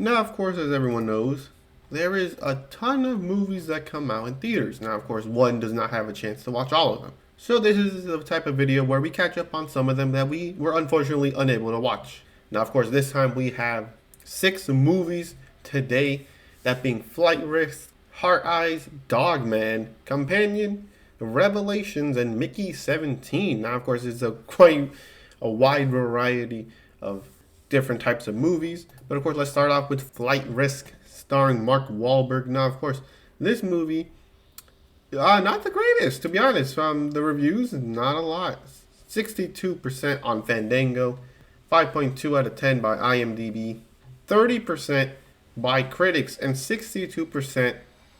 Now, of course, as everyone knows, there is a ton of movies that come out in theaters. Now, of course, one does not have a chance to watch all of them. So this is the type of video where we catch up on some of them that we were unfortunately unable to watch. Now, of course, this time we have 6 movies today, that being Flight Risk, Heart Eyes, Dogman, Companion, Revelations, and Mickey 17. Now, of course, it's quite a wide variety of different types of movies. But of course, let's start off with Flight Risk, starring Mark Wahlberg. Now, of course, this movie, not the greatest, to be honest. From the reviews, not a lot. 62% on Fandango, 5.2 out of 10 by IMDb, 30% by critics, and 62%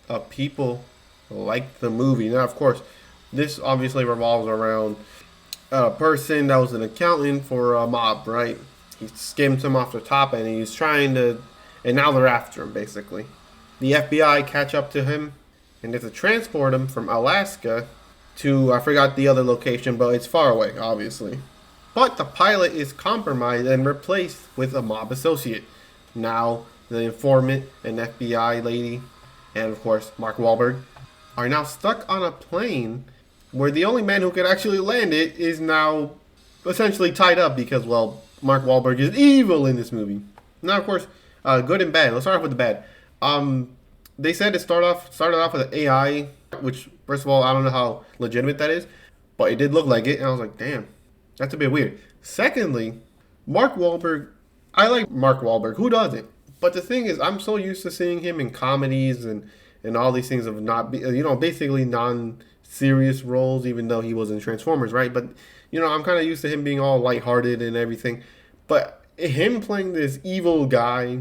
of people like the movie. Now, of course, this obviously revolves around a person that was an accountant for a mob, right? He skimmed him off the top, and he's trying to, and now they're after him, basically. The FBI catch up to him, and they have to transport him from Alaska to, I forgot the other location, but it's far away, obviously. But the pilot is compromised and replaced with a mob associate. Now, the informant and FBI lady, and of course, Mark Wahlberg, are now stuck on a plane where the only man who could actually land it is now essentially tied up because, well, Mark Wahlberg is evil in this movie. Now, of course, good and bad. Let's start off with the bad. They said it started off with an AI, which, first of all, I don't know how legitimate that is, but it did look like it, and I was like, damn, that's a bit weird. Secondly, Mark Wahlberg, I like Mark Wahlberg. Who doesn't? But the thing is, I'm so used to seeing him in comedies and all these things of not, basically non-serious roles, even though he was in Transformers, right? But, I'm kind of used to him being all lighthearted and everything. But him playing this evil guy,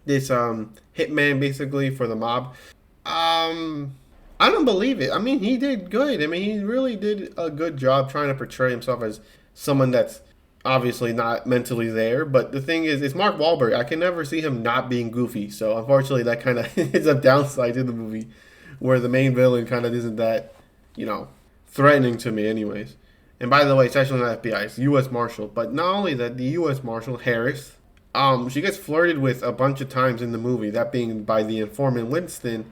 this hitman basically for the mob, I don't believe it. I mean, he did good. I mean, he really did a good job trying to portray himself as someone that's obviously not mentally there. But the thing is, it's Mark Wahlberg. I can never see him not being goofy. So unfortunately, that kind of is a downside to the movie, where the main villain kind of isn't that, threatening to me anyways. And by the way, it's actually not FBI, it's U.S. Marshal. But not only that, the U.S. Marshal, Harris, she gets flirted with a bunch of times in the movie, that being by the informant Winston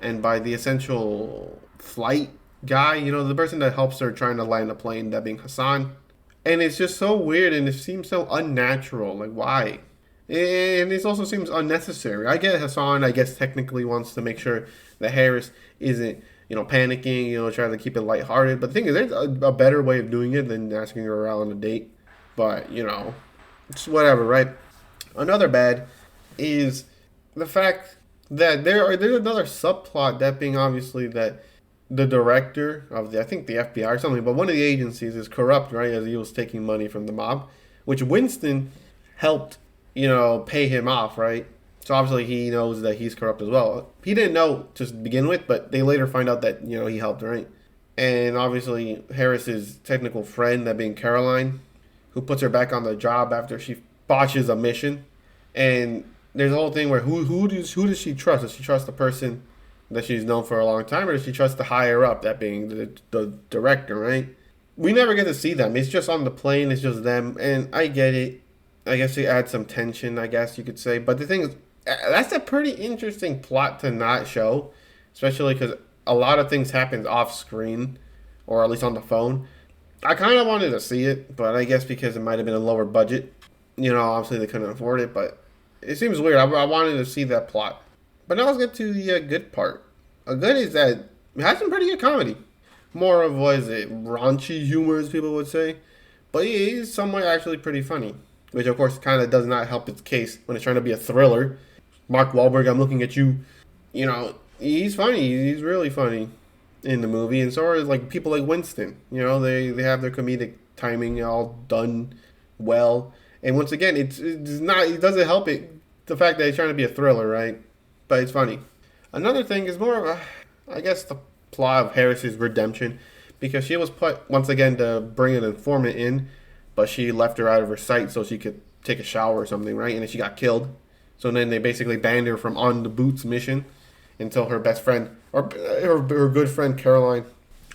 and by the essential flight guy, the person that helps her trying to land a plane, that being Hassan. And it's just so weird, and it seems so unnatural. Like, why? And it also seems unnecessary. I get Hassan, I guess, technically wants to make sure that Harris isn't, panicking, trying to keep it lighthearted. But the thing is, there's a better way of doing it than asking her out on a date. But, it's whatever, right? Another bad is the fact that there's another subplot, that being obviously that the director of I think the FBI or something, but one of the agencies is corrupt, right? As he was taking money from the mob, which Winston helped, pay him off, right? So obviously he knows that he's corrupt as well. He didn't know to begin with, but they later find out that, he helped, right? And obviously Harris's technical friend, that being Caroline, who puts her back on the job after she botches a mission. And there's a whole thing where who does she trust? Does she trust the person that she's known for a long time, or does she trust the higher up, that being the director, right? We never get to see them. It's just on the plane. It's just them. And I get it. I guess it adds some tension, I guess you could say. But the thing is, that's a pretty interesting plot to not show, especially because a lot of things happen off screen, or at least on the phone. I kind of wanted to see it, but I guess because it might have been a lower budget, obviously they couldn't afford it, but it seems weird. I wanted to see that plot. But now let's get to the good part. A good is that it has some pretty good comedy. More of, raunchy humor, as people would say. But it is somewhat actually pretty funny, which of course kind of does not help its case when it's trying to be a thriller. Mark Wahlberg, I'm looking at you. He's funny. He's really funny in the movie. And so are people like Winston. They have their comedic timing all done well. And once again, it doesn't help it, the fact that it's trying to be a thriller, right? But it's funny. Another thing is more of I guess, the plot of Harris's redemption, because she was put, once again, to bring an informant in, but she left her out of her sight so she could take a shower or something, right? And then she got killed. So then they basically banned her from on the Boots mission until her best friend, or her good friend Caroline,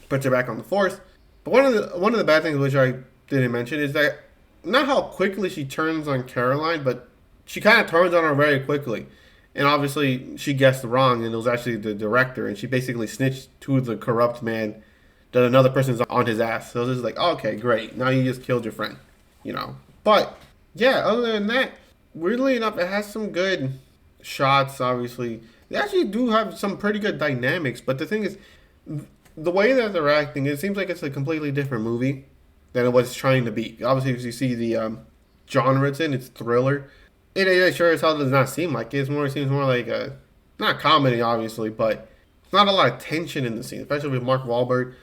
puts her back on the force. But one of the bad things which I didn't mention is that not how quickly she turns on Caroline, but she kind of turns on her very quickly. And obviously, she guessed wrong, and it was actually the director, and she basically snitched to the corrupt man that another person's on his ass. So it's just like, okay, great. Now you just killed your friend, you know. But yeah, other than that, weirdly enough, it has some good shots. Obviously, they actually do have some pretty good dynamics. But the thing is, the way that they're acting, it seems like it's a completely different movie than it was trying to be. Obviously, as you see the genre it's in, it's thriller. It sure as hell does not seem like it. It seems more like a, not comedy, obviously, but not a lot of tension in the scene, especially with Mark Wahlberg.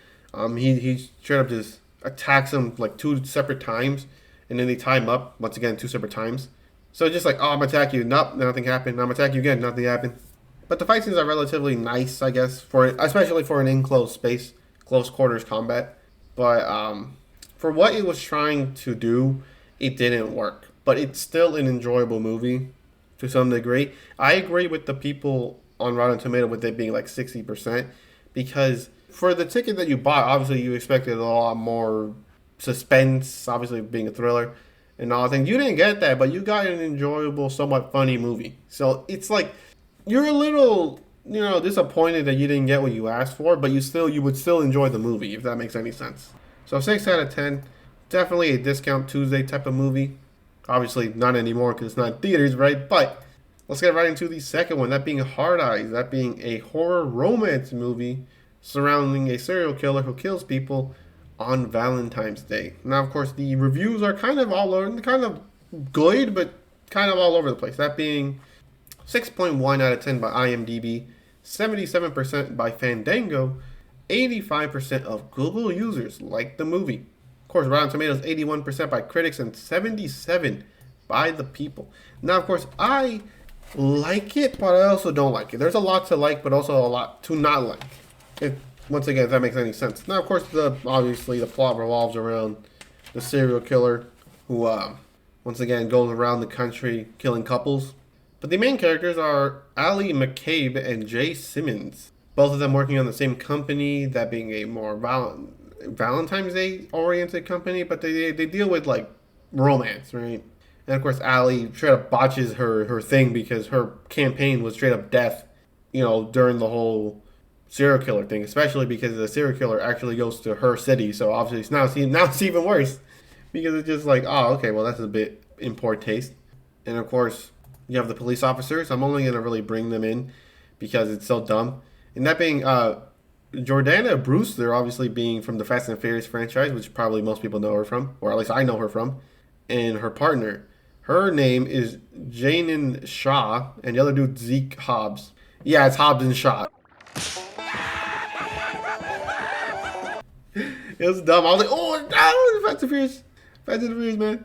He straight up just attacks him like two separate times, and then they tie him up once again two separate times. So it's just like, oh, I'm gonna attack you, nope, nothing happened. I'm gonna attack you again, nothing happened. But the fight scenes are relatively nice, I guess, especially for an enclosed space, close quarters combat. But for what it was trying to do, it didn't work. But it's still an enjoyable movie to some degree. I agree with the people on Rotten Tomato with it being like 60%, because for the ticket that you bought, obviously you expected a lot more suspense, obviously being a thriller and all things. You didn't get that, but you got an enjoyable, somewhat funny movie. So it's like you're a little, disappointed that you didn't get what you asked for, but you would still enjoy the movie, if that makes any sense. So 6 out of 10, definitely a discount Tuesday type of movie. Obviously not anymore because it's not in theaters, right? But let's get right into the second one, that being Hard Eyes, that being a horror romance movie surrounding a serial killer who kills people on Valentine's Day. Now, of course, the reviews are kind of all over, kind of good, but kind of all over the place. That being 6.1 out of 10 by IMDb, 77% by Fandango, 85% of Google users like the movie. Of course, Rotten Tomatoes, 81% by critics and 77% by the people. Now, of course, I like it, but I also don't like it. There's a lot to like, but also a lot to not like. Once again, if that makes any sense. Now, of course, obviously the plot revolves around the serial killer who, once again, goes around the country killing couples. But the main characters are Ali McCabe and Jay Simmons. Both of them working on the same company, that being a more Valentine's Day oriented company, but they deal with like romance, right? And of course, Ali straight up botches her thing because her campaign was straight up death, during the whole serial killer thing, especially because the serial killer actually goes to her city. So obviously now it's even worse because it's just like, oh, okay, well, that's a bit in poor taste. And of course, you have the police officers. I'm only going to really bring them in because it's so dumb. And that being Jordana Brewster, obviously being from the Fast and Furious franchise, which probably most people know her from, or at least I know her from, and her partner. Her name is Janin Shaw, and the other dude, Zeke Hobbs. Yeah, it's Hobbs and Shaw. It was dumb. I was like, oh, Fast and Furious, man.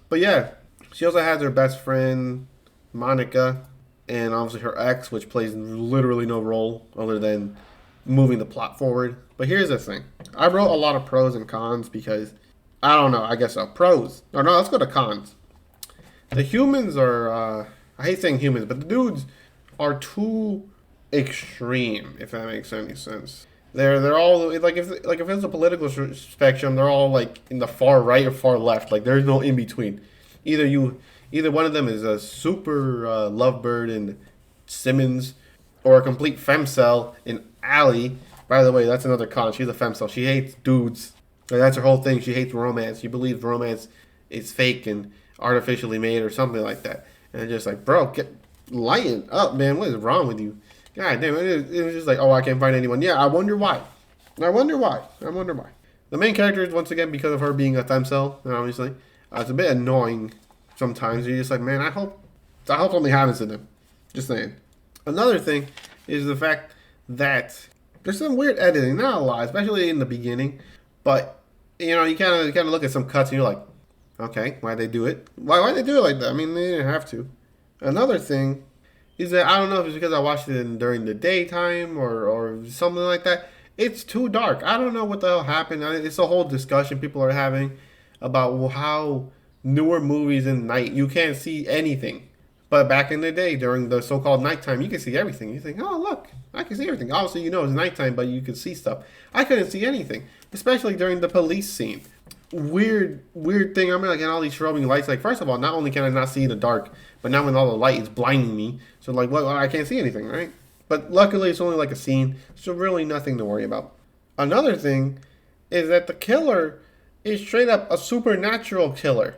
But yeah, she also has her best friend, Monica, and obviously her ex, which plays literally no role other than moving the plot forward. But here's the thing. I wrote a lot of pros and cons because, I don't know, I guess pros. Or no, let's go to cons. The humans are, I hate saying humans, but the dudes are too extreme, if that makes any sense. They're all like if it's a political spectrum, they're all like in the far right or far left. Like there's no in between. Either one of them is a super lovebird in Simmons, or a complete femcel in Ali. By the way, that's another con. She's a femcel. She hates dudes. Like, that's her whole thing. She hates romance. She believes romance is fake and artificially made or something like that. And it's just like, bro, lighten up, man. What is wrong with you? God damn, it was just like, oh, I can't find anyone. Yeah, I wonder why. The main character is, once again, because of her being a femcel, obviously, it's a bit annoying sometimes. You're just like, man, I hope something happens to them. Just saying. Another thing is the fact that there's some weird editing, not a lot, especially in the beginning. But you kind of look at some cuts and you're like, okay, why'd they do it? Why'd they do it like that? I mean, they didn't have to. Another thing is that I don't know if it's because I watched it during the daytime or something like that. It's too dark. I don't know what the hell happened. It's a whole discussion people are having about how newer movies in night you can't see anything. But back in the day, during the so-called nighttime, you can see everything. You think, oh, look, I can see everything. Obviously, it's nighttime, but you can see stuff. I couldn't see anything, especially during the police scene. weird thing. I'm like in all these strobing lights. Like, first of all, not only can I not see in the dark, but now when all the light is blinding me, so like, well, I can't see anything, right? But luckily, it's only like a scene, so really nothing to worry about. Another thing is that the killer is straight up a supernatural killer,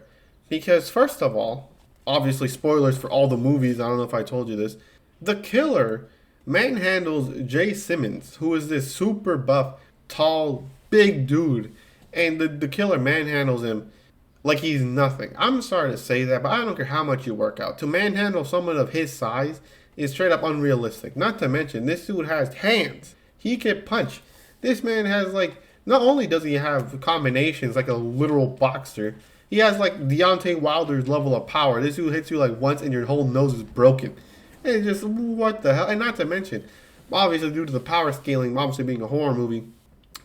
because first of all, obviously spoilers for all the movies. I don't know if I told you this. The killer manhandles Jay Simmons, who is this super buff, tall, big dude, and the killer manhandles him like he's nothing. I'm sorry to say that, but I don't care how much you work out. To manhandle someone of his size is straight up unrealistic. Not to mention, this dude has hands. He can punch. This man has like, not only does he have combinations like a literal boxer, he has like Deontay Wilder's level of power. This dude hits you like once and your whole nose is broken. And it's just, what the hell? And not to mention, obviously due to the power scaling, obviously being a horror movie,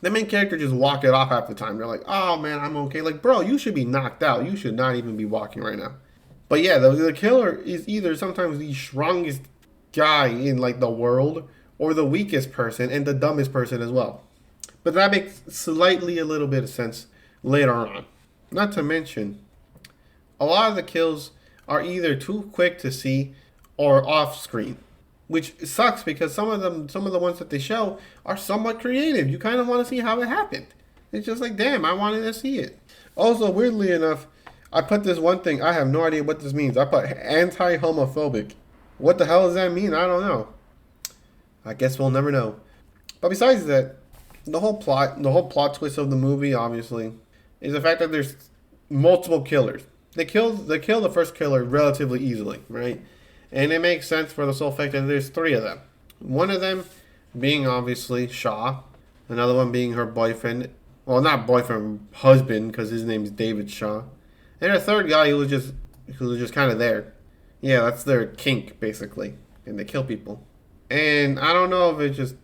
the main character just walk it off half the time. They're like, oh man, I'm okay. Like, bro, you should be knocked out. You should not even be walking right now. But yeah, the killer is either sometimes the strongest guy in like the world or the weakest person and the dumbest person as well. But that makes slightly a little bit of sense later on. Not to mention, a lot of the kills are either too quick to see or off screen, which sucks because some of the ones that they show are somewhat creative. You kind of want to see how it happened. It's just like, damn, I wanted to see it. Also, weirdly enough, I put this one thing. I have no idea what this means. I put anti-homophobic. What the hell does that mean? I don't know. I guess we'll never know. But besides that, the whole plot twist of the movie, obviously, is the fact that there's multiple killers. They kill the first killer relatively easily, right? And it makes sense for the sole fact that there's three of them. One of them being obviously Shaw, another one being her boyfriend. Well, not boyfriend, husband, because his name's David Shaw. And a third guy who was just kind of there. Yeah, that's their kink basically, and they kill people. And I don't know if it's just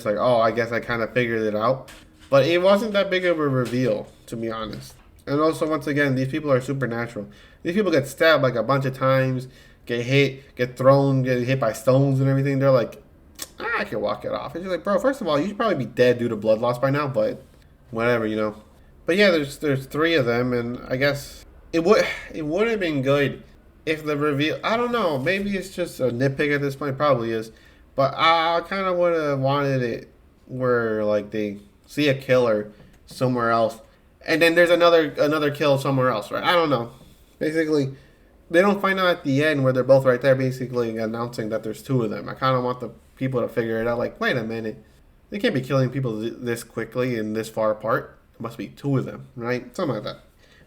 like, oh, I guess I kind of figured it out, but it wasn't that big of a reveal, to be honest. And also, once again, these people are supernatural. These people get stabbed like a bunch of times, get hit, get thrown, get hit by stones and everything. They're like, I can walk it off. It's just like, bro, first of all, you should probably be dead due to blood loss by now, but whatever, you know. But yeah, there's three of them, and I guess it would have been good if the reveal, I don't know, maybe it's just a nitpick at this point, probably is, but I kind of would have wanted it where like they see a killer somewhere else, and then there's another kill somewhere else, right? I don't know. Basically, they don't find out at the end where they're both right there, basically announcing that there's two of them. I kind of want the people to figure it out. Like, wait a minute, they can't be killing people this quickly and this far apart. There must be two of them, right? Something like that.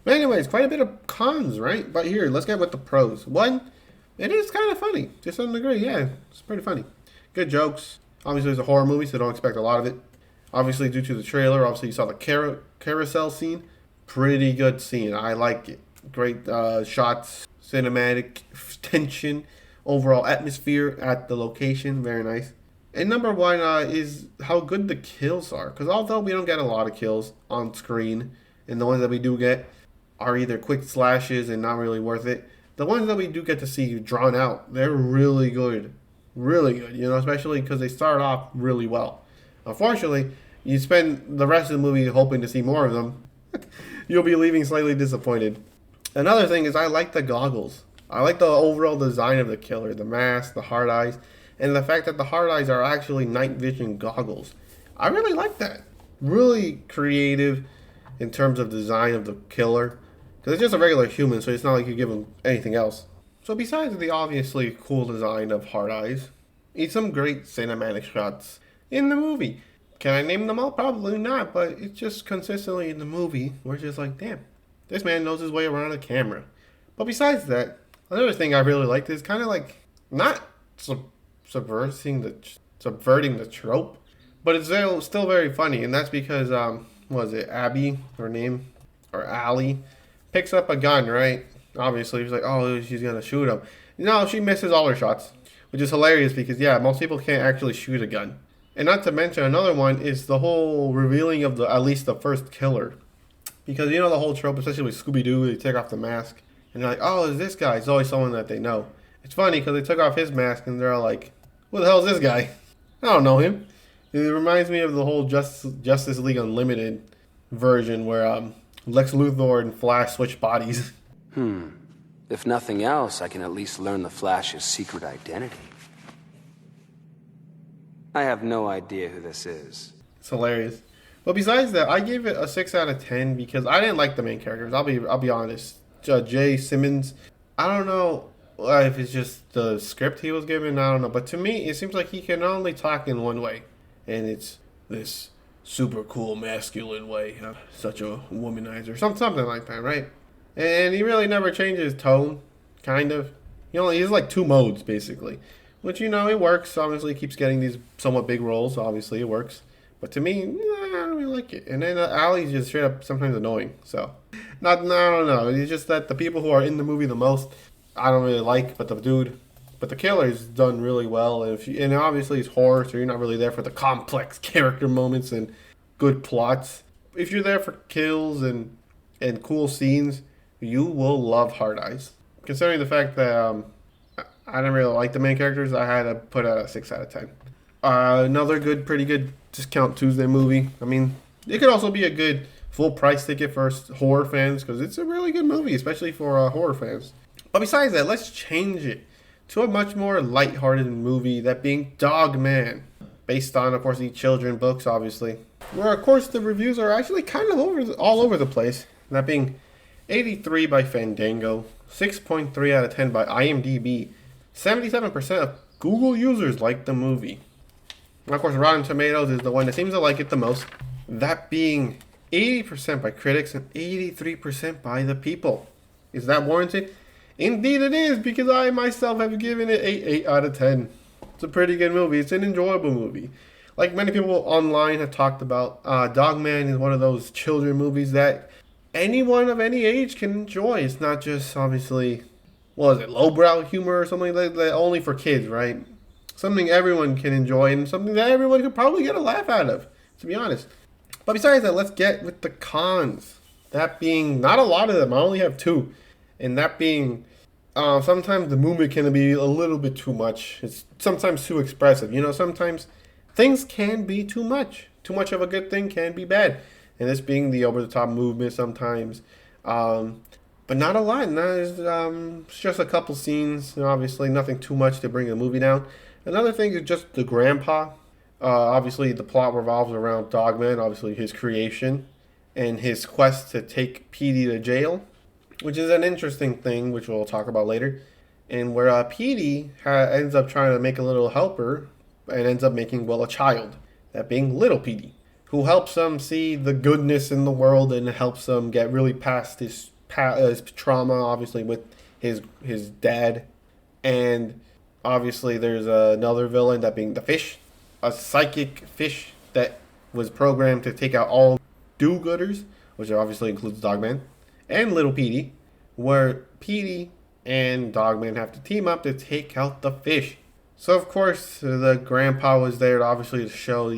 But anyways, quite a bit of cons, right? But here, let's get with the pros. One, it is kind of funny to some degree. Yeah, it's pretty funny. Good jokes. Obviously, it's a horror movie, so don't expect a lot of it. Obviously, due to the trailer, obviously you saw the carousel scene. Pretty good scene. I like it. Great shots, cinematic tension, overall atmosphere at the location. Very nice. And number one is how good the kills are. Because although we don't get a lot of kills on screen, and the ones that we do get are either quick slashes and not really worth it, the ones that we do get to see drawn out, they're really good. Really good, you know, especially because they start off really well. Unfortunately, you spend the rest of the movie hoping to see more of them. You'll be leaving slightly disappointed. Another thing is I like the goggles. I like the overall design of the killer, the mask, the hard eyes, and the fact that the hard eyes are actually night vision goggles. I really like that. Really creative in terms of design of the killer. Because it's just a regular human, so it's not like you give him anything else. So besides the obviously cool design of hard eyes, it's some great cinematic shots in the movie. Can I name them all? Probably not, but it's just consistently in the movie. We're just like, damn, this man knows his way around a camera. But besides that, another thing I really liked is kind of like not subverting the trope, but it's still very funny, and that's because was it Abby, her name, or Allie, picks up a gun, right? Obviously, she's like, oh, she's gonna shoot him. No, she misses all her shots, which is hilarious because yeah, most people can't actually shoot a gun. And not to mention another one is the whole revealing of at least the first killer. Because you know the whole trope, especially with Scooby-Doo, they take off the mask. And they're like, oh, it's this guy. It's always someone that they know. It's funny because they took off his mask and they're all like, who the hell is this guy? I don't know him. It reminds me of the whole Justice League Unlimited version where Lex Luthor and Flash switch bodies. If nothing else, I can at least learn the Flash's secret identity. I have no idea who this is. It's hilarious. But besides that, I gave it a 6 out of 10 because I didn't like the main characters. I'll be honest. Jay Simmons, I don't know if it's just the script he was given. I don't know. But to me, it seems like he can only talk in one way, and it's this super cool masculine way, such a womanizer, something like that, right? And he really never changes tone, kind of. He's like two modes basically, which it works. Obviously, he keeps getting these somewhat big roles. Obviously, it works. But to me, I don't really like it. And then Ali's just straight up sometimes annoying. So, I don't know. It's just that the people who are in the movie the most, I don't really like. But the killer's done really well. And obviously it's horror, so you're not really there for the complex character moments and good plots. If you're there for kills and cool scenes, you will love Hard Eyes. Considering the fact that I didn't really like the main characters, I had to put it a 6 out of 10. Another pretty good Discount Tuesday movie. I mean, it could also be a good full price ticket for horror fans because it's a really good movie, especially for horror fans. But besides that, let's change it to a much more lighthearted movie, that being Dog Man, based on, of course, the children books, obviously. Where, of course, the reviews are actually kind of all over the place. That being 83 by Fandango, 6.3 out of 10 by IMDb, 77% of Google users like the movie. And of course, Rotten Tomatoes is the one that seems to like it the most. That being 80% by critics and 83% by the people. Is that warranted? Indeed it is, because I myself have given it 8 out of 10. It's a pretty good movie. It's an enjoyable movie. Like many people online have talked about, Dog Man is one of those children movies that anyone of any age can enjoy. It's not just, obviously, lowbrow humor or something like that, only for kids, right? Something everyone can enjoy and something that everyone could probably get a laugh out of, to be honest. But besides that, let's get with the cons. That being, not a lot of them, I only have 2. And that being, sometimes the movie can be a little bit too much. It's sometimes too expressive. Sometimes things can be too much. Too much of a good thing can be bad. And this being the over-the-top movement sometimes. But not a lot. It's just a couple scenes. Obviously, nothing too much to bring the movie down. Another thing is just the grandpa. Obviously, the plot revolves around Dogman, obviously his creation, and his quest to take Petey to jail, which is an interesting thing, which we'll talk about later. And where Petey ends up trying to make a little helper and ends up making, a child. That being little Petey, who helps him see the goodness in the world and helps him get really past his trauma, obviously, with his dad. And obviously, there's another villain, that being the fish, a psychic fish that was programmed to take out all do-gooders, which obviously includes Dogman and Little Petey, where Petey and Dogman have to team up to take out the fish. So, of course, the grandpa was there, obviously, to show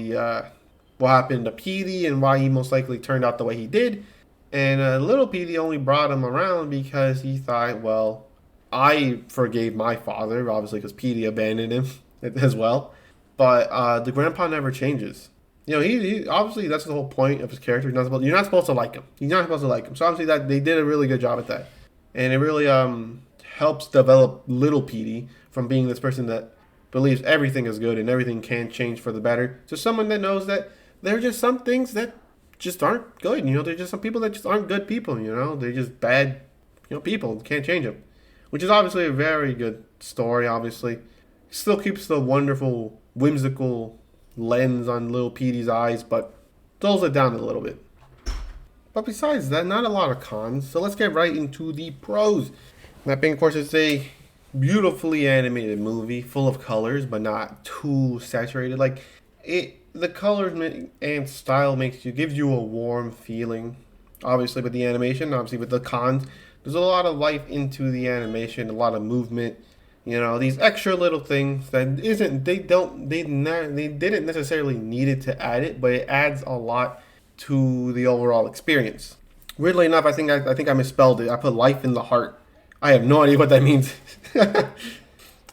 what happened to Petey and why he most likely turned out the way he did. And Little Petey only brought him around because he thought, I forgave my father, obviously, because Petey abandoned him as well. But the grandpa never changes. He obviously, that's the whole point of his character. You're not supposed to like him. You're not supposed to like him. So obviously, that they did a really good job at that, and it really helps develop Little Petey from being this person that believes everything is good and everything can change for the better to someone that knows that there are just some things that just aren't good. There's just some people that just aren't good people. They're just bad, people. You can't change them. Which is obviously a very good story, obviously. Still keeps the wonderful, whimsical lens on Little Petey's eyes, but dulls it down a little bit. But besides that, not a lot of cons. So let's get right into the pros. That being, of course, it's a beautifully animated movie, full of colors, but not too saturated. The colors and style gives you a warm feeling. Obviously, with the animation, obviously with the cons, there's a lot of life into the animation, a lot of movement. These extra little things that they didn't necessarily need it to add it, but it adds a lot to the overall experience. Weirdly enough, I think I misspelled it. I put life in the heart. I have no idea what that means. But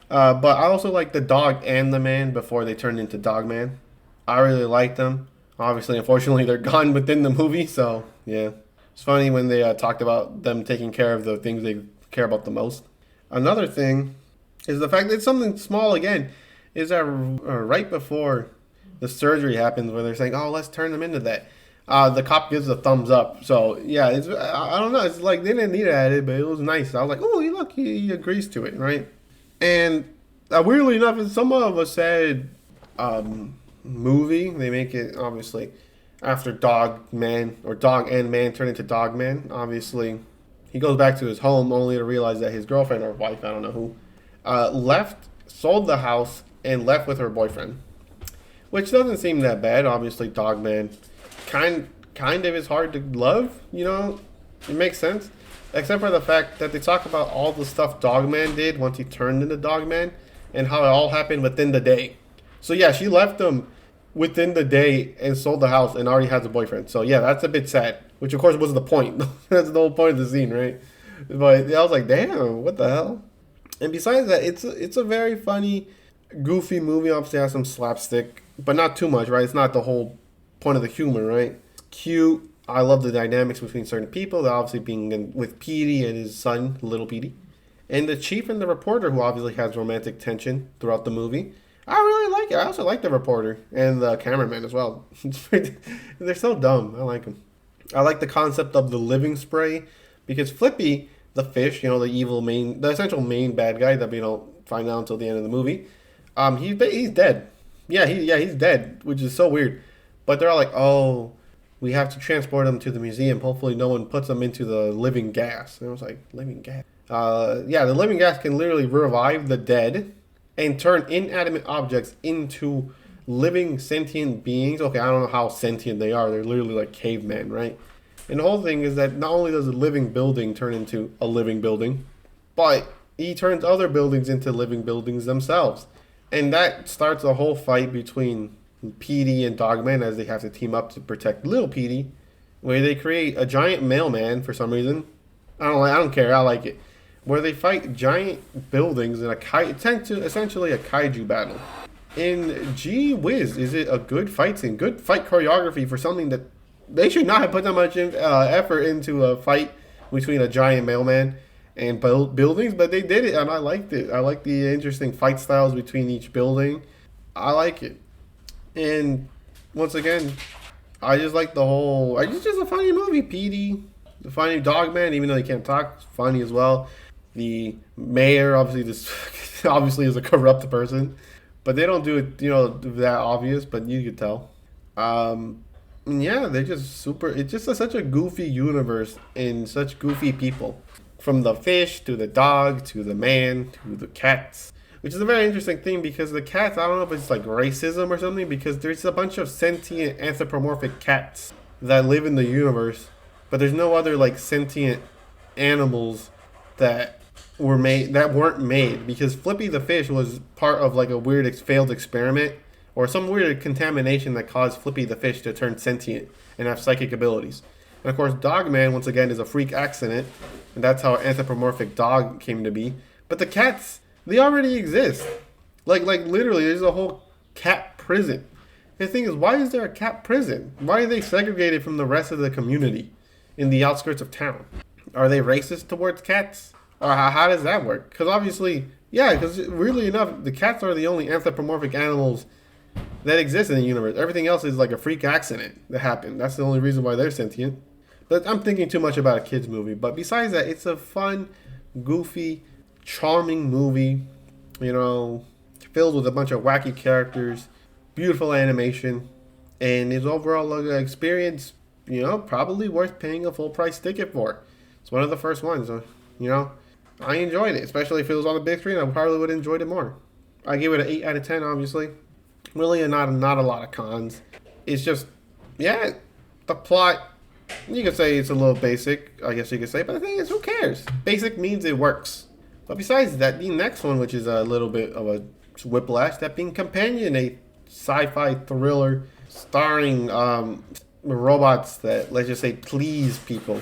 I also like the dog and the man before they turned into Dog Man. I really like them. Obviously, unfortunately, they're gone within the movie. So yeah, it's funny when they talked about them taking care of the things they care about the most. Another thing is the fact that it's something small again. Is that right before the surgery happens, where they're saying, "Oh, let's turn them into that." The cop gives a thumbs up. So yeah, I don't know. It's like they didn't need to add it, but it was nice. I was like, "Oh, look, he agrees to it, right?" And weirdly enough, it's somewhat of a sad movie. They make it obviously after Dog Man or Dog and Man turn into Dog Man. Obviously, he goes back to his home only to realize that his girlfriend or wife, I don't know who, sold the house and left with her boyfriend, which doesn't seem that bad. Obviously, Dog Man kind of is hard to love. It makes sense, except for the fact that they talk about all the stuff Dogman did once he turned into Dogman, and how it all happened within the day. So yeah, she left him within the day and sold the house and already has a boyfriend. So yeah, that's a bit sad. Which of course was the point. That's the whole point of the scene, right? But I was like, damn, what the hell? And besides that, it's a very funny, goofy movie. Obviously, it has some slapstick, but not too much, right? It's not the whole point of the humor, right? It's cute. I love the dynamics between certain people. That obviously being with Petey and his son, little Petey, and the chief and the reporter, who obviously has romantic tension throughout the movie. I really like it. I also like the reporter and the cameraman as well. They're so dumb. I like them. I like the concept of the living spray because Flippy, the fish, the essential main bad guy that we don't find out until the end of the movie, he's dead. He's dead, which is so weird. But they're all like, oh, we have to transport him to the museum. Hopefully, no one puts him into the living gas. And I was like, living gas. The living gas can literally revive the dead and turn inanimate objects into living sentient beings. Okay, I don't know how sentient they are. They're literally like cavemen, right? And the whole thing is that not only does a living building turn into a living building, but he turns other buildings into living buildings themselves. And that starts a whole fight between Petey and Dogman as they have to team up to protect little Petey, where they create a giant mailman for some reason. I don't care. I like it. Where they fight giant buildings in essentially a kaiju battle. And gee whiz, is it a good fight scene? Good fight choreography for something that they should not have put that much effort into a fight between a giant mailman and buildings, but they did it, and I liked it. I like the interesting fight styles between each building. I like it. And once again, I just like the whole. It's just a funny movie. Petey, the funny Dogman, even though he can't talk, funny as well. The mayor obviously is a corrupt person, but they don't do it, that obvious. But you could tell. They're just super. It's just such a goofy universe and such goofy people, from the fish to the dog to the man to the cats. Which is a very interesting thing because the cats, I don't know if it's like racism or something, because there's a bunch of sentient anthropomorphic cats that live in the universe, but there's no other like sentient animals that weren't made, because Flippy the fish was part of like a weird failed experiment or some weird contamination that caused Flippy the fish to turn sentient and have psychic abilities. And of course, Dogman once again is a freak accident, and that's how anthropomorphic dog came to be. But the cats, they already exist. Like literally, there's a whole cat prison. The thing is, why is there a cat prison? Why are they segregated from the rest of the community in the outskirts of town? Are they racist towards cats? Or how does that work? Because obviously, because really enough, the cats are the only anthropomorphic animals that exist in the universe. Everything else is like a freak accident that happened. That's the only reason why they're sentient. But I'm thinking too much about a kid's movie. But besides that, it's a fun, goofy, charming movie, filled with a bunch of wacky characters, beautiful animation, and its overall experience, probably worth paying a full price ticket for. It's one of the first ones, I enjoyed it, especially if it was on the big screen. I probably would have enjoyed it more. I give it an 8 out of 10, obviously. Really not a lot of cons. It's just, the plot, you could say it's a little basic, I guess you could say, but the thing is, who cares? Basic means it works. But besides that, the next one, which is a little bit of a whiplash, that being Companion, a sci-fi thriller starring robots that, let's just say, please people.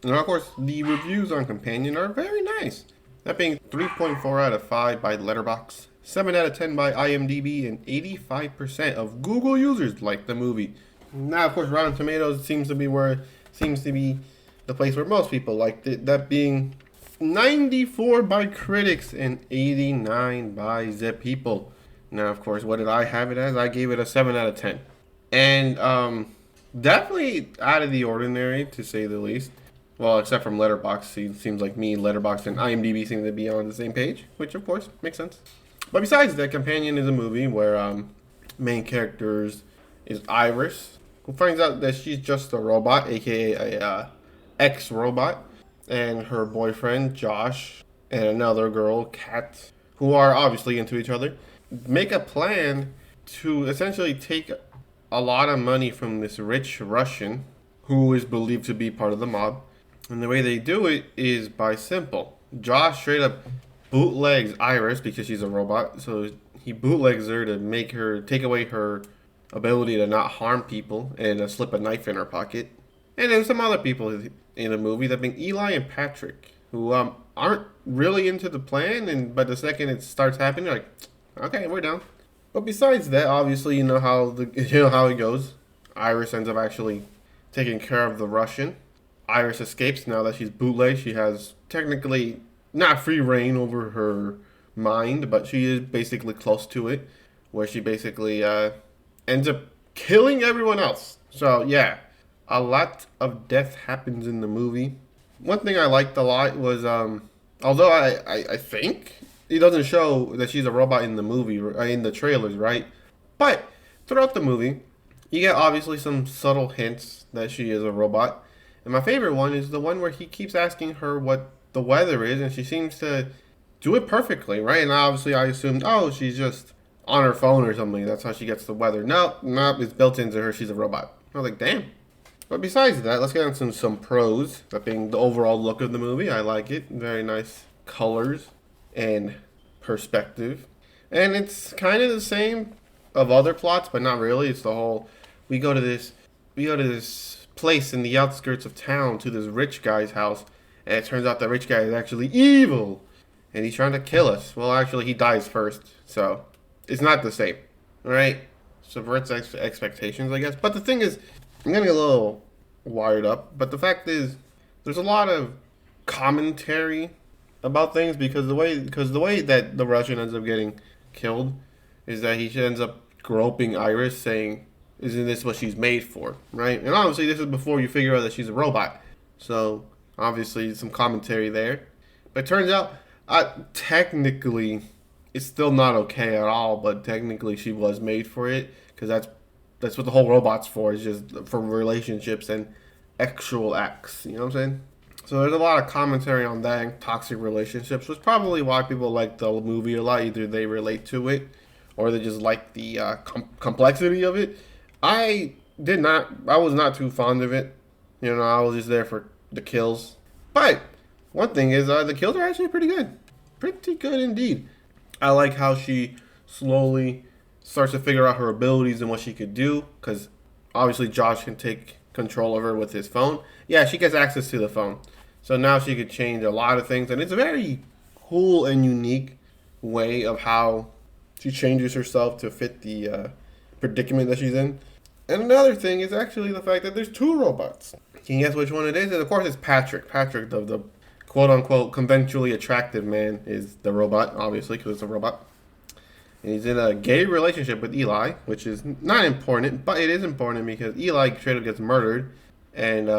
And of course, the reviews on Companion are very nice. That being 3.4 out of 5 by Letterboxd, 7 out of 10 by IMDb, and 85% of Google users like the movie. Now, of course, Rotten Tomatoes seems to be the place where most people liked it. That being 94 by critics and 89 by the people. Now, of course, what did I have it as? I gave it a 7 out of 10. And definitely out of the ordinary, to say the least. Well, except from Letterboxd, it seems like me, Letterboxd, and IMDb seem to be on the same page, which of course makes sense. But besides that, Companion is a movie where main characters is Iris, who finds out that she's just a robot, aka a ex-robot, and her boyfriend Josh and another girl, Kat, who are obviously into each other, make a plan to essentially take a lot of money from this rich Russian who is believed to be part of the mob. And the way they do it is by simple. Josh straight up bootlegs Iris because she's a robot, so he bootlegs her to make her take away her ability to not harm people and slip a knife in her pocket. And then some other people in the movie, that being Eli and Patrick, who aren't really into the plan, but the second it starts happening, they're like, okay, we're down. But besides that, obviously, you know how it goes. Iris ends up actually taking care of the Russian. Iris escapes now that she's bootleg. She has technically not free reign over her mind, but she is basically close to it, where she basically ends up killing everyone else. So yeah, a lot of death happens in the movie. One thing I liked a lot was, although I think it doesn't show that she's a robot in the movie, in the trailers, right? But throughout the movie, you get obviously some subtle hints that she is a robot. And my favorite one is the one where he keeps asking her what the weather is, and she seems to do it perfectly, right? And obviously I assumed, oh, she's just on her phone or something. That's how she gets the weather. No, it's built into her. She's a robot. I was like, damn. But besides that, let's get into some pros. That being the overall look of the movie. I like it. Very nice colors and perspective. And it's kind of the same of other plots, but not really. It's the whole, we go to this place in the outskirts of town to this rich guy's house, and it turns out the rich guy is actually evil, and he's trying to kill us. Well, actually, he dies first, so it's not the same, right? Subverts expectations, I guess. But the thing is, I'm getting a little wired up, but the fact is, there's a lot of commentary about things because the way that the Russian ends up getting killed is that he ends up groping Iris, saying, isn't this what she's made for, right? And obviously this is before you figure out that she's a robot. So obviously some commentary there. But it turns out, technically, it's still not okay at all, but technically she was made for it, because that's what the whole robot's for, is just for relationships and actual acts, you know what I'm saying? So there's a lot of commentary on that and toxic relationships, which is probably why people like the movie a lot. Either they relate to it, or they just like the complexity of it. I was not too fond of it. You know, I was just there for the kills. But one thing is, the kills are actually pretty good. Pretty good indeed. I like how she slowly starts to figure out her abilities and what she could do. Because obviously Josh can take control of her with his phone. Yeah, she gets access to the phone. So now she could change a lot of things. And it's a very cool and unique way of how she changes herself to fit the predicament that she's in. And another thing is actually the fact that there's two robots. Can you guess which one it is? And of course it's Patrick. Patrick, the quote-unquote conventionally attractive man, is the robot, obviously, because it's a robot. And he's in a gay relationship with Eli, which is not important, but it is important because Eli straight up gets murdered. And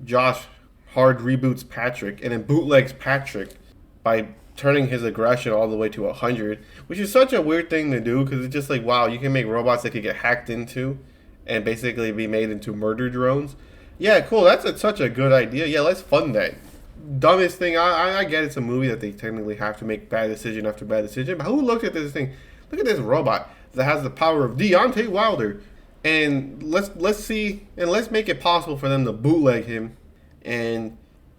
Josh hard reboots Patrick and then bootlegs Patrick by turning his aggression all the way to 100, which is such a weird thing to do because it's just like, wow, you can make robots that could get hacked into and basically be made into murder drones. Yeah, cool. That's such a good idea. Yeah, let's fund that. Dumbest thing. I get it's a movie that they technically have to make bad decision after bad decision, but who looked at this thing? Look at this robot that has the power of Deontay Wilder, and let's see and let's make it possible for them to bootleg him and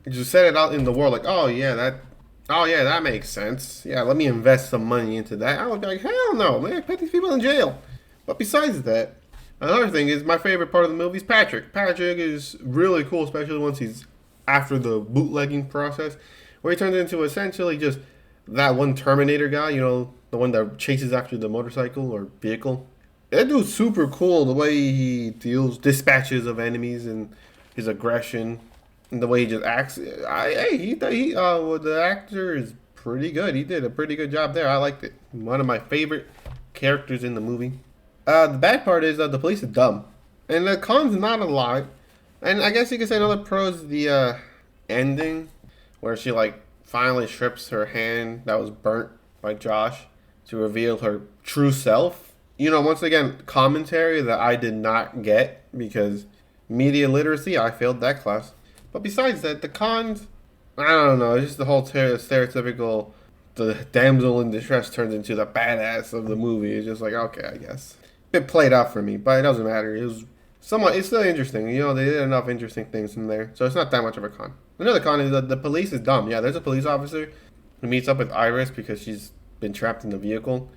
just set it out in the world like, oh yeah, that makes sense. Yeah, let me invest some money into that. I would be like, hell no, man, put these people in jail. But besides that, another thing is my favorite part of the movie is Patrick. Patrick is really cool, especially once he's after the bootlegging process, where he turns into essentially just that one Terminator guy, you know, the one that chases after the motorcycle or vehicle. That dude's super cool. The way he deals, dispatches of enemies, and his aggression, and the way he just acts. Well, the actor is pretty good. He did a pretty good job there. I liked it. One of my favorite characters in the movie. The bad part is the police is dumb, and the con's not a lot. And I guess you could say another pro is the ending, where she like finally strips her hand that was burnt by Josh to reveal her true self. You know, once again, commentary that I did not get because media literacy, I failed that class. But besides that, the cons, I don't know, it's just the whole stereotypical, the damsel in distress turns into the badass of the movie. It's just like, okay, I guess. It played out for me, but it doesn't matter. It was somewhat, it's still interesting. You know, they did enough interesting things in there, so it's not that much of a con. Another con is that the police is dumb. Yeah, there's a police officer who meets up with Iris because she's been trapped in the vehicle.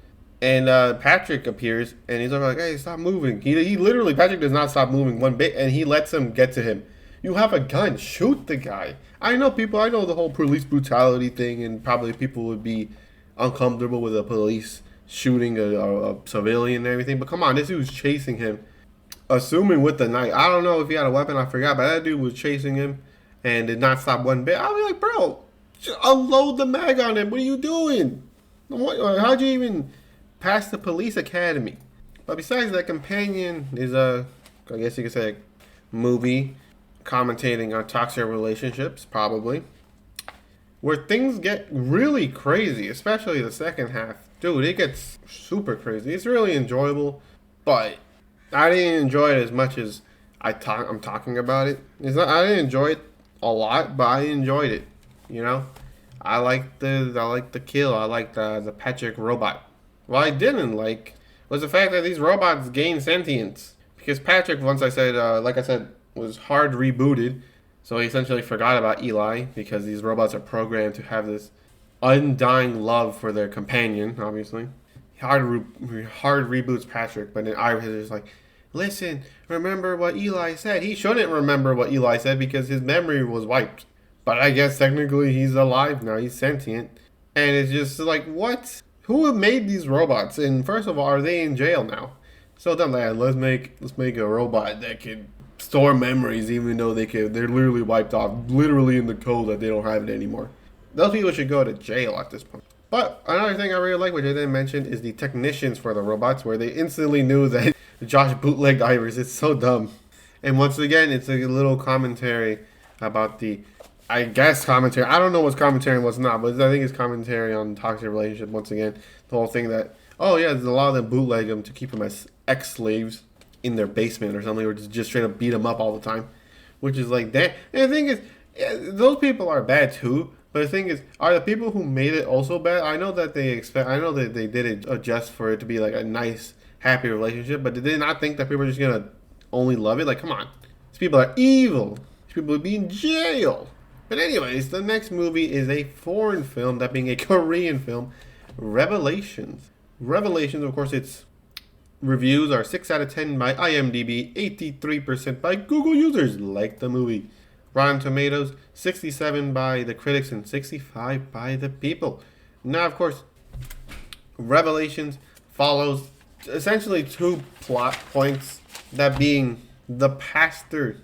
And Patrick appears, and he's like, "Hey, stop moving!" He literally, Patrick does not stop moving one bit, and he lets him get to him. You have a gun, shoot the guy. I know people. I know the whole police brutality thing, and probably people would be uncomfortable with the police shooting a civilian and everything. But come on, this dude's chasing him, assuming with the knife. I don't know if he had a weapon. I forgot, but that dude was chasing him, and did not stop one bit. I'll be like, bro, just unload the mag on him. What are you doing? How'd you even past the police academy? But besides that, Companion is I guess you could say, a movie commentating on toxic relationships, probably, where things get really crazy, especially the second half. Dude, it gets super crazy. It's really enjoyable, but I didn't enjoy it as much as I'm talking about it. I didn't enjoy it a lot, but I enjoyed it. You know, I like the kill. I like the Patrick robot. What I didn't like was the fact that these robots gain sentience. Because Patrick, once I said, like I said, was hard rebooted. So he essentially forgot about Eli because these robots are programmed to have this undying love for their companion, obviously. Hard reboots Patrick, but then Iris is like, listen, remember what Eli said. He shouldn't remember what Eli said because his memory was wiped. But I guess technically he's alive now. He's sentient. And it's just like, what? Who made these robots? And first of all, are they in jail now? So dumb, lad. Let's make a robot that can store memories, even though they're literally wiped off, literally in the code that they don't have it anymore. Those people should go to jail at this point. But another thing I really like, which I didn't mention, is the technicians for the robots, where they instantly knew that Josh bootlegged Iris. It's so dumb. And once again, it's a little commentary about the, I guess, commentary. I don't know what's commentary and what's not, but I think it's commentary on toxic relationship. Once again, the whole thing that, oh yeah, there's a lot of them bootleg them to keep them as ex-slaves in their basement or something, or just straight up beat them up all the time, which is like that. And the thing is, yeah, those people are bad too. But the thing is, are the people who made it also bad? I know that I know that they did it just for it to be like a nice, happy relationship. But did they not think that people are just gonna only love it? Like, come on, these people are evil. These people would be in jail. But anyways, the next movie is a foreign film, that being a Korean film, Revelations. Revelations, of course, its reviews are 6 out of 10 by IMDb, 83% by Google users like the movie. Rotten Tomatoes, 67 by the critics and 65 by the people. Now, of course, Revelations follows essentially two plot points, that being the pastor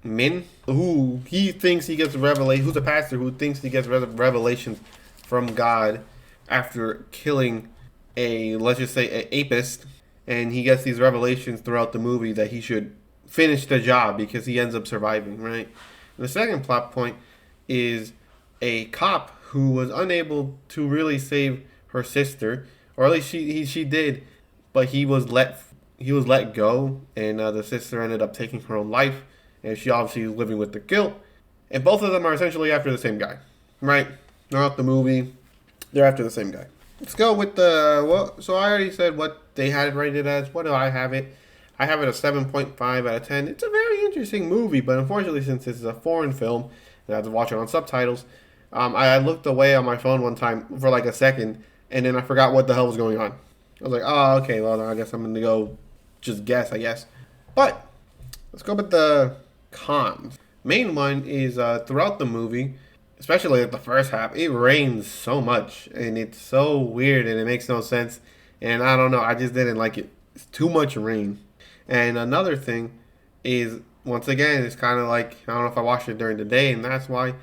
Min, who he thinks he gets revelation. Who's a pastor who thinks he gets revelations from God after killing let's just say, a apist, and he gets these revelations throughout the movie that he should finish the job because he ends up surviving, right? And the second plot point is a cop who was unable to really save her sister, or at least she did, but he was let go, and the sister ended up taking her own life, and she obviously is living with the guilt. And both of them are essentially after the same guy, right? Throughout the movie, they're after the same guy. Let's go with so I already said what they had it rated as. What do I have it? I have it a 7.5 out of 10. It's a very interesting movie, but unfortunately, since this is a foreign film, and I have to watch it on subtitles, I looked away on my phone one time for like a second, and then I forgot what the hell was going on. I was like, oh, okay, well, I guess I'm going to go just guess, I guess. But let's go with the cons. Main one is throughout the movie, especially at the first half, it rains so much, and it's so weird, and it makes no sense, and I don't know, I just didn't like it. It's too much rain. And another thing is, once again, it's kind of like, I don't know if I watched it during the day, and that's why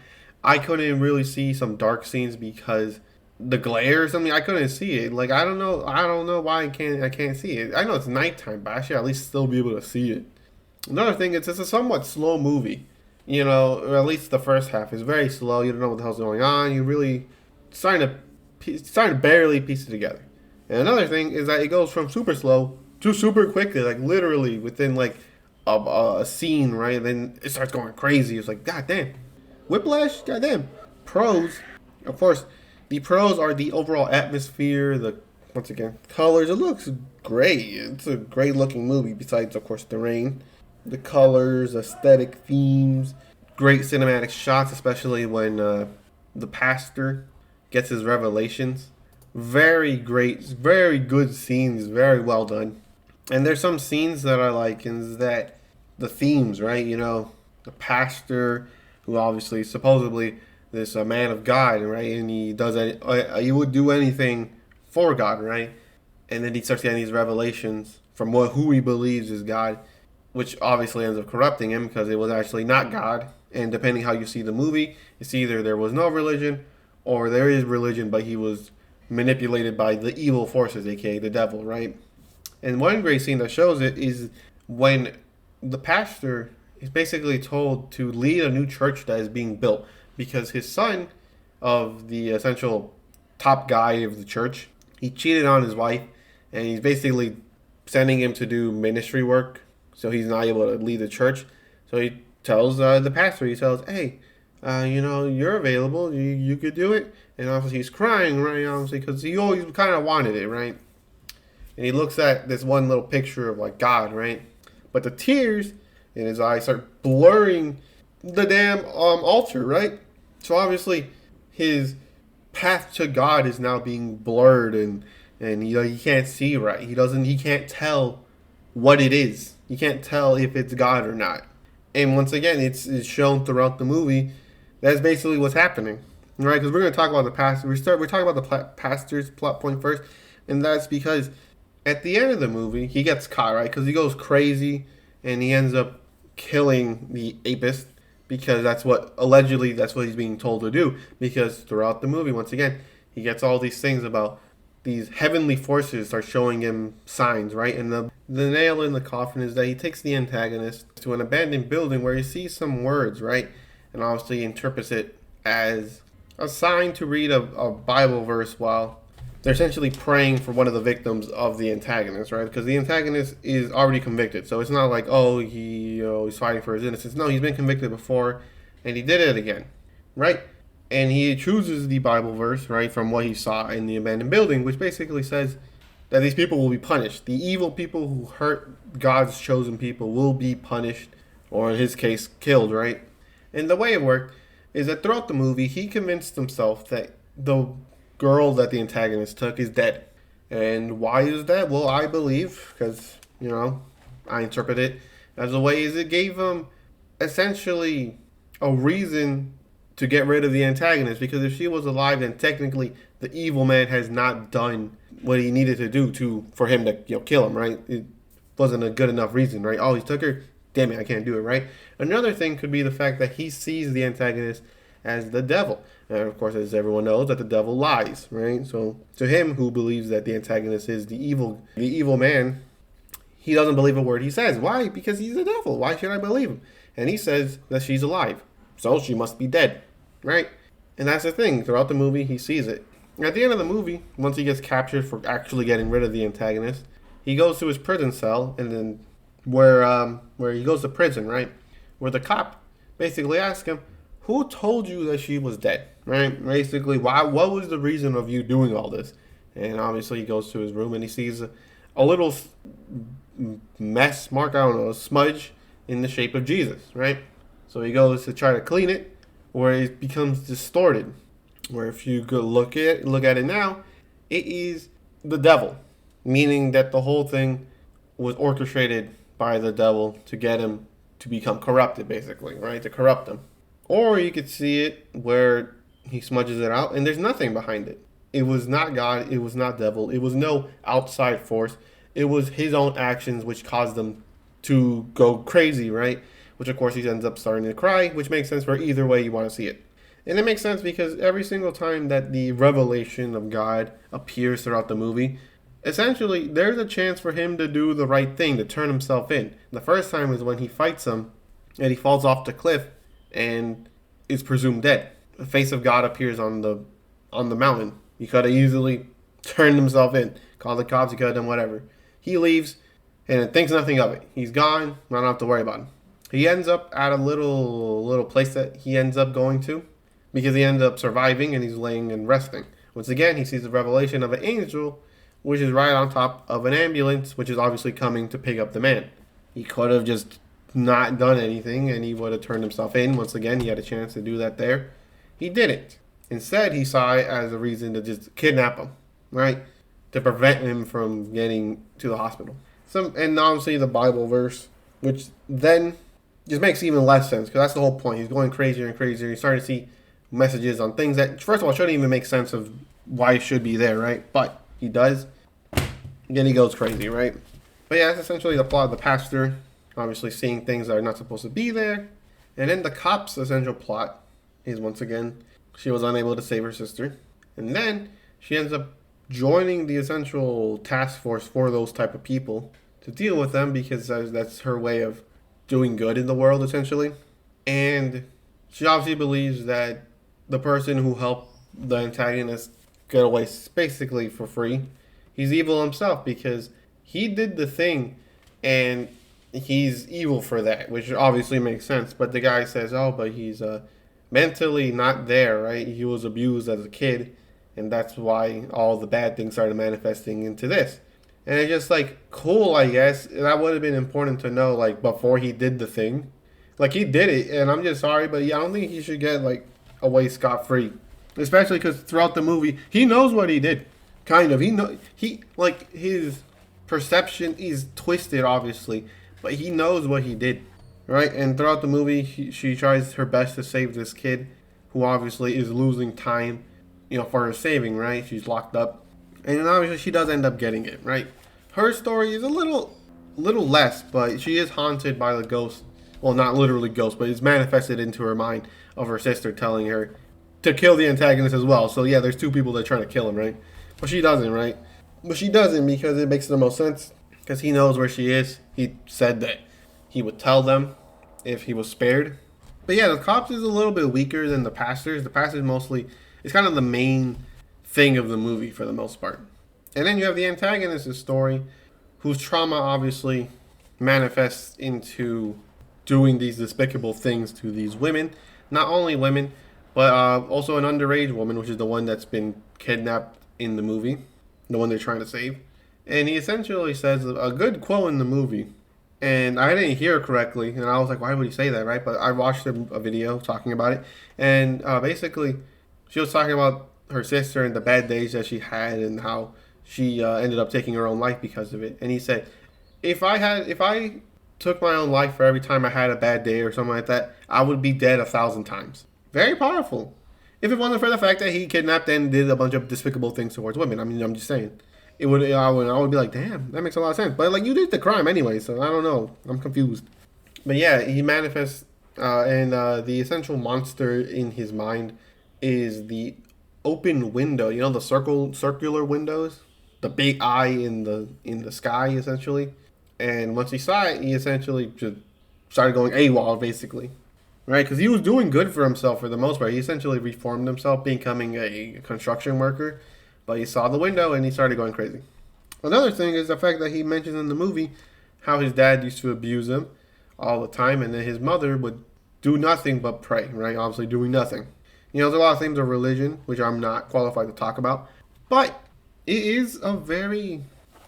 I couldn't really see some dark scenes because the glare or something. I couldn't see it. Like I don't know why I can't see it. I know it's nighttime, but I should at least still be able to see it. Another thing is it's a somewhat slow movie. You know, or at least the first half is very slow. You don't know what the hell's going on. You really starting to barely piece it together. And another thing is that it goes from super slow to super quickly, like literally within like a scene, right? And then it starts going crazy. It's like, god damn, Whiplash, god damn. Pros, of course, the pros are the overall atmosphere, the once again colors. It looks great. It's a great looking movie. Besides, of course, the rain, the colors, aesthetic themes, great cinematic shots, especially when the pastor gets his revelations. Very great, very good scenes, very well done. And there's some scenes that I like, and is that the themes, right? You know, the pastor, who obviously supposedly this man of God, right? And he would do anything for God, right? And then he starts getting these revelations from who he believes is God, which obviously ends up corrupting him because it was actually not God. And depending how you see the movie, it's either there was no religion or there is religion, but he was manipulated by the evil forces, aka the devil, right? And one great scene that shows it is when the pastor is basically told to lead a new church that is being built because his son, of the essential top guy of the church, he cheated on his wife, and he's basically sending him to do ministry work, so he's not able to lead the church. So he tells the pastor, he tells, hey, you know, you're available, you could do it. And obviously he's crying, right, obviously, because he always kind of wanted it, right? And he looks at this one little picture of, like, God, right? But the tears in his eyes start blurring the damn altar, right? So obviously his path to God is now being blurred, and you know, he can't see right. He can't tell what it is. He can't tell if it's God or not. And once again, it's shown throughout the movie. That's basically what's happening, right? Because we're going to talk about the pastor. We're talking about the pastor's plot point first, and that's because at the end of the movie, he gets caught, right? Because he goes crazy, and he ends up killing the apist because that's what he's being told to do. Because throughout the movie, once again, he gets all these things about these heavenly forces are showing him signs, right? And the nail in the coffin is that he takes the antagonist to an abandoned building where he sees some words, right? And obviously interprets it as a sign to read a Bible verse while they're essentially praying for one of the victims of the antagonist, right? Because the antagonist is already convicted, so it's not like, oh, he's fighting for his innocence. No, he's been convicted before, and he did it again, right? And he chooses the Bible verse, right, from what he saw in the abandoned building, which basically says that these people will be punished. The evil people who hurt God's chosen people will be punished, or in his case, killed, right? And the way it worked is that throughout the movie, he convinced himself that the girl that the antagonist took is dead. And why is that? Well, I believe, because, you know, I interpret it as a way is it gave him essentially a reason to get rid of the antagonist. Because if she was alive, then technically the evil man has not done what he needed to do for him to, you know, kill him, right? It wasn't a good enough reason, right? Oh, he took her. Damn it, I can't do it, right? Another thing could be the fact that he sees the antagonist as the devil. And of course, as everyone knows, that the devil lies, right? So to him, who believes that the antagonist is the evil man, he doesn't believe a word he says. Why? Because he's the devil. Why should I believe him? And he says that she's alive, so she must be dead, right? And that's the thing. Throughout the movie, he sees it. At the end of the movie, once he gets captured for actually getting rid of the antagonist, he goes to his prison cell, and then where he goes to prison, right? Where the cop basically asks him, who told you that she was dead, right? Basically, what was the reason of you doing all this? And obviously he goes to his room and he sees a little mess mark, I don't know, a smudge in the shape of Jesus, right? So he goes to try to clean it, where it becomes distorted. Where if you go look at it now, it is the devil, meaning that the whole thing was orchestrated by the devil to get him to become corrupted, basically, right? To corrupt him. Or you could see it where he smudges it out and there's nothing behind it. It was not God, it was not devil, it was no outside force. it was his own actions which caused them to go crazy, right? Which of course he ends up starting to cry, which makes sense for either way you want to see it. And it makes sense because every single time that the revelation of God appears throughout the movie, essentially there's a chance for him to do the right thing, to turn himself in. The first time is when he fights him and he falls off the cliff and is presumed dead. The face of God appears on the mountain. He could have easily turned himself in, called the cops, he could have done whatever. He leaves and thinks nothing of it. He's gone. I don't have to worry about him. He ends up at a little place that he ends up going to because he ends up surviving and he's laying and resting. Once again, he sees the revelation of an angel, which is right on top of an ambulance, which is obviously coming to pick up the man. He could have just not done anything and he would have turned himself in. Once again, he had a chance to do that there. He didn't. Instead, he saw it as a reason to just kidnap him, right? To prevent him from getting to the hospital. And obviously the Bible verse, which then just makes even less sense because that's the whole point. He's going crazier and crazier. He's starting to see messages on things that, first of all, shouldn't even make sense of why it should be there, right? But he does. Then he goes crazy, right? But yeah, that's essentially the plot of the pastor, obviously seeing things that are not supposed to be there. And then the cop's essential plot is, once again, she was unable to save her sister. And then she ends up joining the essential task force for those type of people to deal with them because that's her way of doing good in the world, essentially. And she obviously believes that the person who helped the antagonist get away basically for free, he's evil himself because he did the thing and he's evil for that, which obviously makes sense. But the guy says, oh, but he's mentally not there, right? He was abused as a kid, and that's why all the bad things started manifesting into this. And it's just like, cool, I guess. That would have been important to know, like, before he did the thing. Like, he did it, and I'm just sorry, but yeah, I don't think he should get, like, away scot-free. Especially because throughout the movie, he knows what he did. Kind of. Like, his perception is twisted, obviously, but he knows what he did, right? And throughout the movie, she tries her best to save this kid, who obviously is losing time, for her saving, right? She's locked up. And then obviously she does end up getting it, right? Her story is a little less, but she is haunted by the ghost. Well, not literally ghost, but it's manifested into her mind of her sister telling her to kill the antagonist as well. So yeah, there's two people that are trying to kill him, right? But she doesn't, right? But she doesn't because it makes the most sense. Because he knows where she is. He said that he would tell them if he was spared. But yeah, the cops is a little bit weaker than the pastors. The pastors mostly, it's kind of the main thing of the movie for the most part. And then you have the antagonist's story, whose trauma obviously manifests into doing these despicable things to these women. Not only women, but also an underage woman, which is the one that's been kidnapped in the movie, the one they're trying to save. And he essentially says a good quote in the movie, and I didn't hear it correctly, and I was like, why would he say that, right? But I watched a video talking about it, and basically, she was talking about her sister and the bad days that she had, and how she ended up taking her own life because of it. And he said, if I took my own life for every time I had a bad day or something like that, I would be dead 1,000 times. Very powerful. If it wasn't for the fact that he kidnapped and did a bunch of despicable things towards women, I mean, I'm just saying. I would be like, damn, that makes a lot of sense. But like, you did the crime anyway, so I don't know. I'm confused. But yeah, he manifests, and the essential monster in his mind is the open window. You know, the circular windows, the big eye in the sky, essentially. And once he saw it, he essentially just started going AWOL, basically. Right, because he was doing good for himself for the most part. He essentially reformed himself, becoming a construction worker. But he saw the window and he started going crazy. Another thing is the fact that he mentions in the movie how his dad used to abuse him all the time, and then his mother would do nothing but pray, right? Obviously doing nothing. There's a lot of things of religion, which I'm not qualified to talk about. But it is a very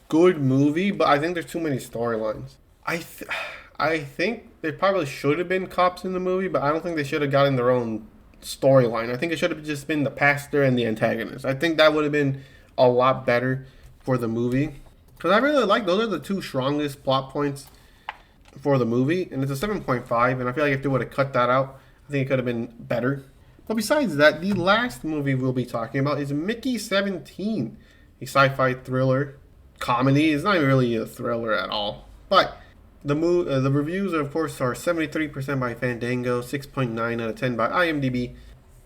good movie, but I think there's too many storylines. I think there probably should have been cops in the movie, but I don't think they should have gotten their own storyline. I think it should have just been the pastor and the antagonist. I think that would have been a lot better for the movie. Because I really like, those are the two strongest plot points for the movie. And it's a 7.5, and I feel like if they would have cut that out, I think it could have been better. But besides that, the last movie we'll be talking about is Mickey 17, a sci-fi thriller comedy. It's not even really a thriller at all. But the reviews, of course, are 73% by Fandango, 6.9 out of 10 by IMDb.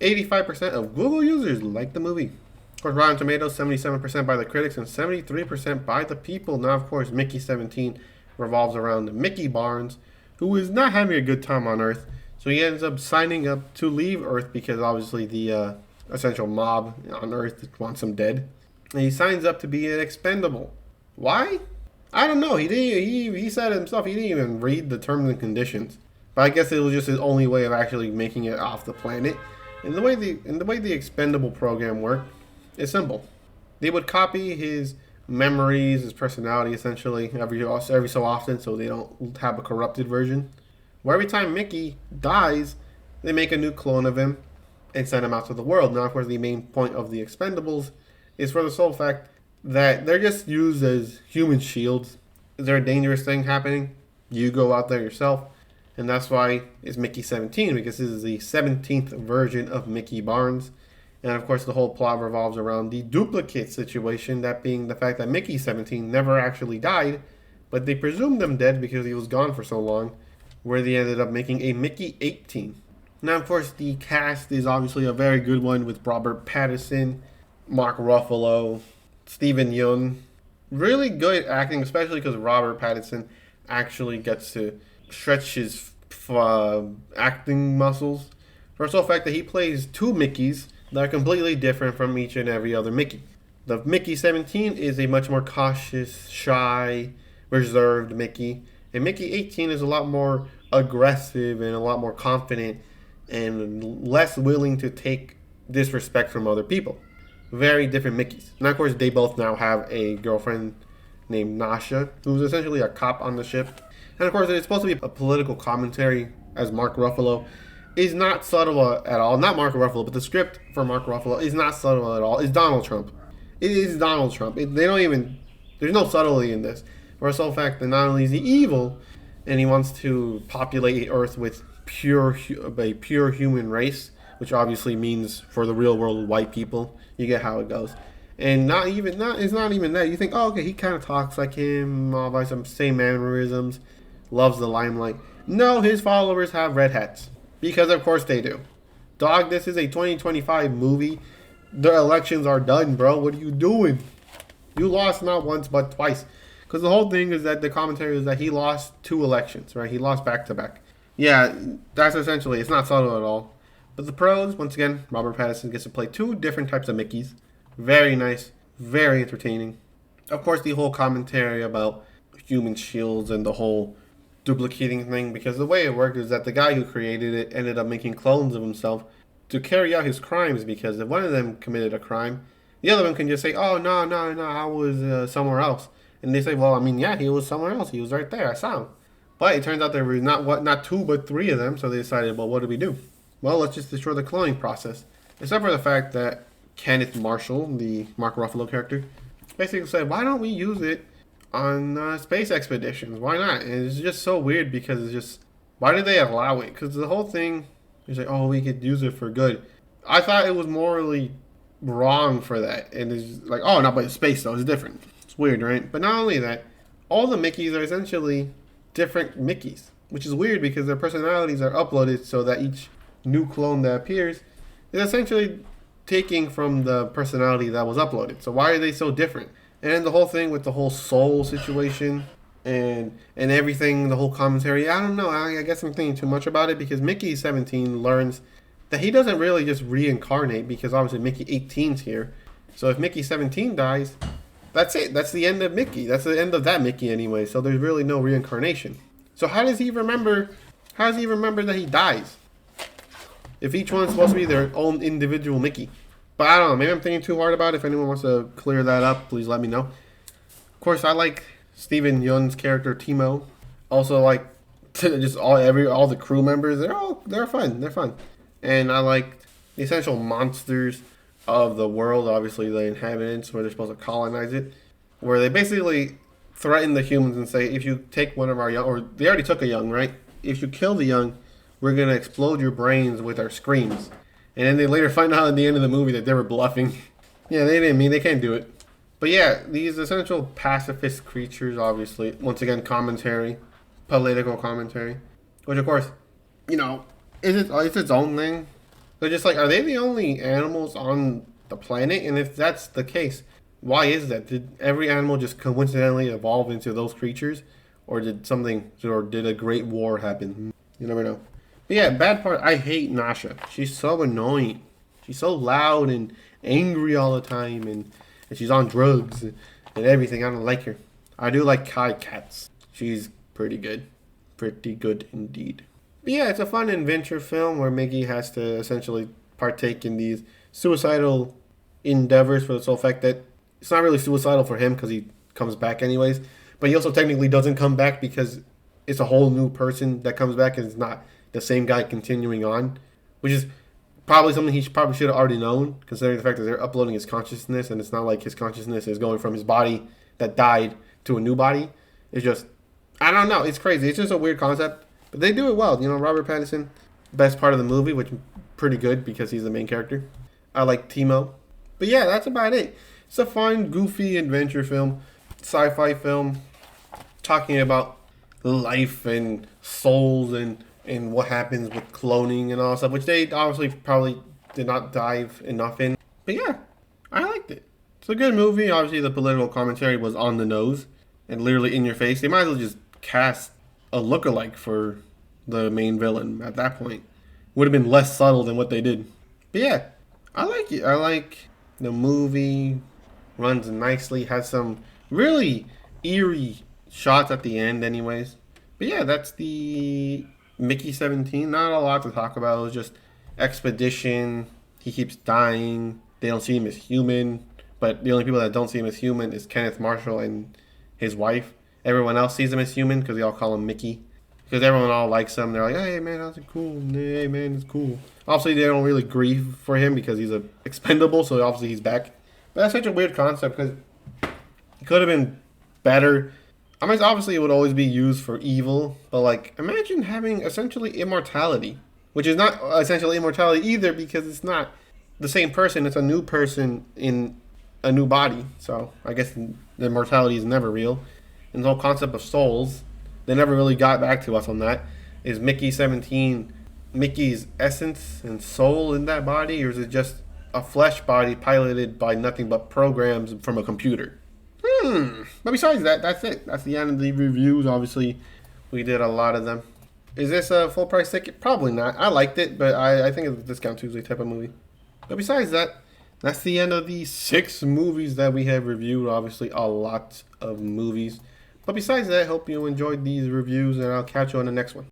85% of Google users like the movie. Of course, Rotten Tomatoes, 77% by the critics and 73% by the people. Now, of course, Mickey 17 revolves around Mickey Barnes, who is not having a good time on Earth. So he ends up signing up to leave Earth because obviously the essential mob on Earth wants him dead. And he signs up to be an expendable. Why? I don't know. He didn't. He said himself he didn't even read the terms and conditions. But I guess it was just his only way of actually making it off the planet. And the way the expendable program worked, it's simple. They would copy his memories, his personality, essentially every so often, so they don't have a corrupted version. Where every time Mickey dies, they make a new clone of him and send him out to the world. Now, of course, the main point of the Expendables is for the sole fact that they're just used as human shields. Is there a dangerous thing happening? You go out there yourself. And that's why it's Mickey 17, because this is the 17th version of Mickey Barnes. And of course, the whole plot revolves around the duplicate situation, that being the fact that Mickey 17 never actually died, but they presumed him dead because he was gone for so long, where they ended up making a Mickey 18. Now, of course, the cast is obviously a very good one with Robert Pattinson, Mark Ruffalo, Steven Yeun. Really good acting, especially because Robert Pattinson actually gets to stretch his acting muscles. For the sole fact that he plays two Mickeys that are completely different from each and every other Mickey. The Mickey 17 is a much more cautious, shy, reserved Mickey. And Mickey 18 is a lot more aggressive and a lot more confident and less willing to take disrespect from other people. Very different Mickeys. And of course, they both now have a girlfriend named Nasha, who's essentially a cop on the ship. And of course, it's supposed to be a political commentary, as Mark Ruffalo is not subtle at all. Not Mark Ruffalo, but the script for Mark Ruffalo is not subtle at all. It's Donald Trump. It is Donald Trump. They don't even. There's no subtlety in this. For the sole fact that not only is he evil, and he wants to populate Earth with a pure human race, which obviously means for the real world white people. You get how it goes. And it's not even that. You think, oh, okay, he kind of talks like him, all by some same mannerisms, loves the limelight. No, his followers have red hats. Because of course they do. Dog, this is a 2025 movie. The elections are done, bro. What are you doing? You lost not once, but twice. Because the whole thing is that the commentary is that he lost 2 elections, right? He lost back to back. Yeah, that's essentially, it's not subtle at all. But the pros, once again, Robert Pattinson gets to play 2 different types of Mickeys. Very nice, very entertaining. Of course, the whole commentary about human shields and the whole duplicating thing, because the way it worked is that the guy who created it ended up making clones of himself to carry out his crimes, because if one of them committed a crime, the other one can just say, oh, no, I was somewhere else. And they say, well, I mean, yeah, he was somewhere else. He was right there. I saw him. But it turns out there were not 2, but 3 of them, so they decided, well, what do we do? Well, let's just destroy the cloning process. Except for the fact that Kenneth Marshall, the Mark Ruffalo character, basically said, why don't we use it on space expeditions? Why not? And it's just so weird because it's just, why did they allow it? Because the whole thing is like, oh, we could use it for good. I thought it was morally wrong for that. And it's like, oh, not by space though, it's different. It's weird, right? But not only that, all the Mickeys are essentially different Mickeys, which is weird because their personalities are uploaded so that each new clone that appears is essentially taking from the personality that was uploaded. So why are they so different? And then the whole thing with the whole soul situation and everything, the whole commentary, I don't know. I guess I'm thinking too much about it because Mickey 17 learns that he doesn't really just reincarnate because obviously Mickey 18's here. So if Mickey 17 dies, that's it. That's the end of Mickey. That's the end of that Mickey anyway. So there's really no reincarnation. So how does he remember that he dies? If each one's supposed to be their own individual Mickey. But I don't know. Maybe I'm thinking too hard about it. If anyone wants to clear that up, please let me know. Of course, I like Steven Yeun's character Timo. Also, like just all the crew members. They're fun. They're fun. And I like the essential monsters of the world. Obviously, the inhabitants, where they're supposed to colonize it, where they basically threaten the humans and say, if you take one of our young, or they already took a young, right? If you kill the young, we're gonna explode your brains with our screams. And then they later find out at the end of the movie that they were bluffing. Yeah, they didn't mean they can't do it. But yeah, these essential pacifist creatures, obviously, once again, commentary, political commentary, which of course, you know, it's its own thing. They're just like, are they the only animals on the planet? And if that's the case, why is that? Did every animal just coincidentally evolve into those creatures, or did a great war happen? You never know. But yeah, bad part. I hate Nasha. She's so annoying. She's so loud and angry all the time, and she's on drugs and everything. I don't like her. I do like Kai Katz. She's pretty good indeed. But yeah, it's a fun adventure film where Mickey has to essentially partake in these suicidal endeavors for the sole fact that it's not really suicidal for him because he comes back anyways. But he also technically doesn't come back because it's a whole new person that comes back and it's not the same guy continuing on, which is probably something he probably should have already known, considering the fact that they're uploading his consciousness and it's not like his consciousness is going from his body that died to a new body. It's just, I don't know. It's crazy. It's just a weird concept. But they do it well. You know, Robert Pattinson, best part of the movie, which is pretty good because he's the main character. I like Timo. But yeah, that's about it. It's a fun, goofy adventure film, sci-fi film, talking about life and souls and what happens with cloning and all that stuff, which they obviously probably did not dive enough in. But yeah, I liked it. It's a good movie. Obviously, the political commentary was on the nose and literally in your face. They might as well just cast a lookalike for the main villain at that point. Would have been less subtle than what they did. But yeah, I like it. I like the movie. Runs nicely. Has some really eerie shots at the end, anyways. But yeah, that's the Mickey 17. Not a lot to talk about. It was just expedition. He keeps dying. They don't see him as human. But the only people that don't see him as human is Kenneth Marshall and his wife. Everyone else sees him as human because they all call him Mickey. Because everyone all likes him. They're like, hey, man, that's cool. Hey, man, it's cool. Obviously, they don't really grieve for him because he's a expendable, so obviously he's back. But that's such a weird concept because it could have been better. I mean, obviously, it would always be used for evil. But, like, imagine having essentially immortality. Which is not essentially immortality either because it's not the same person. It's a new person in a new body. So, I guess the immortality is never real. And the whole concept of souls, they never really got back to us on that. Is Mickey 17 Mickey's essence and soul in that body, or is it just a flesh body piloted by nothing but programs from a computer? But besides that, that's it. That's the end of the reviews. Obviously, we did a lot of them. Is this a full price ticket? Probably not. I liked it, but I think it's a Discount Tuesday type of movie. But besides that, that's the end of the 6 movies that we have reviewed. Obviously, a lot of movies. But besides that, I hope you enjoyed these reviews, and I'll catch you on the next one.